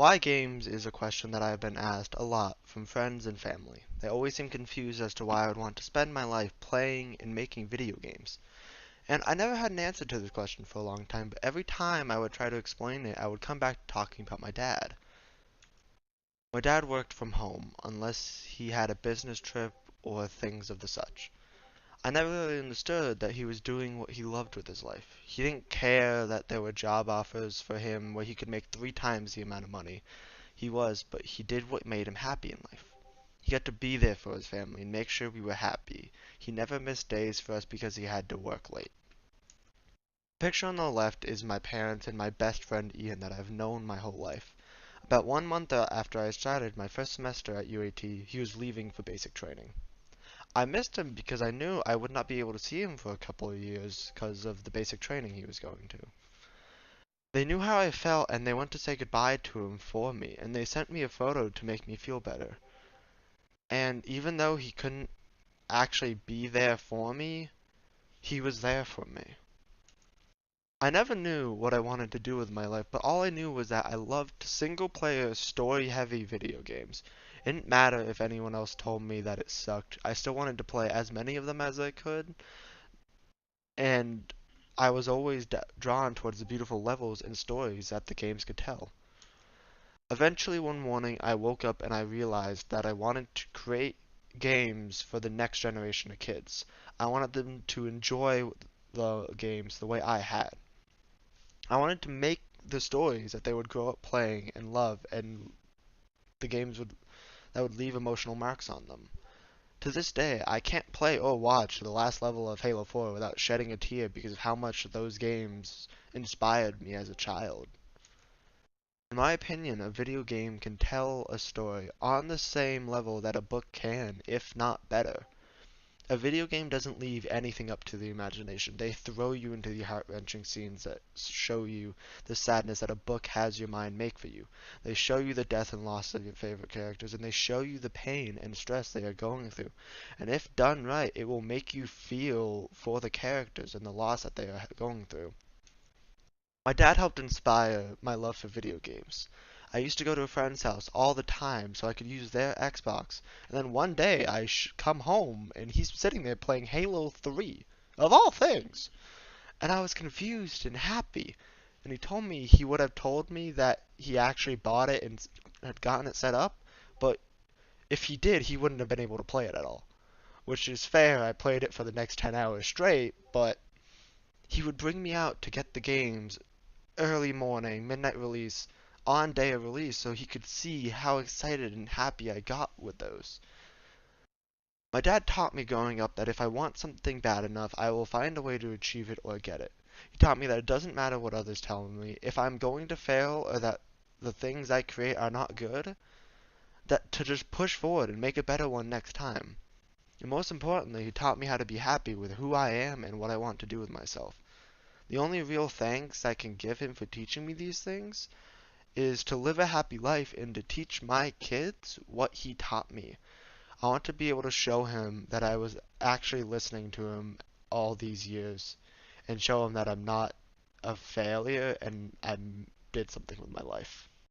Why games is a question that I have been asked a lot from friends and family. They always seem confused as to why I would want to spend my life playing and making video games. And I never had an answer to this question for a long time, but every time I would try to explain it, I would come back to talking about my dad. My dad worked from home, unless he had a business trip or things of the such. I never really understood that he was doing what he loved with his life. He didn't care that there were job offers for him where he could make 3 times the amount of money but he did what made him happy in life. He got to be there for his family and make sure we were happy. He never missed days for us because he had to work late. The picture on the left is my parents and my best friend Ian that I've known my whole life. About 1 month after I started my first semester at UAT, he was leaving for basic training. I missed him because I knew I would not be able to see him for a couple of years because of the basic training he was going to. They knew how I felt and they went to say goodbye to him for me, and they sent me a photo to make me feel better. And even though he couldn't actually be there for me, he was there for me. I never knew what I wanted to do with my life, but all I knew was that I loved single-player, story-heavy video games. It didn't matter if anyone else told me that it sucked. I still wanted to play as many of them as I could, and I was always drawn towards the beautiful levels and stories that the games could tell. Eventually, one morning, I woke up and I realized that I wanted to create games for the next generation of kids. I wanted them to enjoy the games the way I had. I wanted to make the stories that they would grow up playing and love, and the games that would leave emotional marks on them. To this day, I can't play or watch the last level of Halo 4 without shedding a tear because of how much those games inspired me as a child. In my opinion, a video game can tell a story on the same level that a book can, if not better. A video game doesn't leave anything up to the imagination. They throw you into the heart-wrenching scenes that show you the sadness that a book has your mind make for you. They show you the death and loss of your favorite characters, and they show you the pain and stress they are going through. And if done right, it will make you feel for the characters and the loss that they are going through. My dad helped inspire my love for video games. I used to go to a friend's house all the time so I could use their Xbox. And then one day I come home and he's sitting there playing Halo 3, of all things. And I was confused and happy. And he told me he would have told me that he actually bought it and had gotten it set up, but if he did, he wouldn't have been able to play it at all. Which is fair, I played it for the next 10 hours straight, but he would bring me out to get the games early morning, midnight release, on day of release so he could see how excited and happy I got with those. My dad taught me growing up that if I want something bad enough, I will find a way to achieve it or get it. He taught me that it doesn't matter what others tell me. If I'm going to fail or that the things I create are not good, that to just push forward and make a better one next time. And most importantly, he taught me how to be happy with who I am and what I want to do with myself. The only real thanks I can give him for teaching me these things is to live a happy life and to teach my kids what he taught me. I want to be able to show him that I was actually listening to him all these years and show him that I'm not a failure and I did something with my life.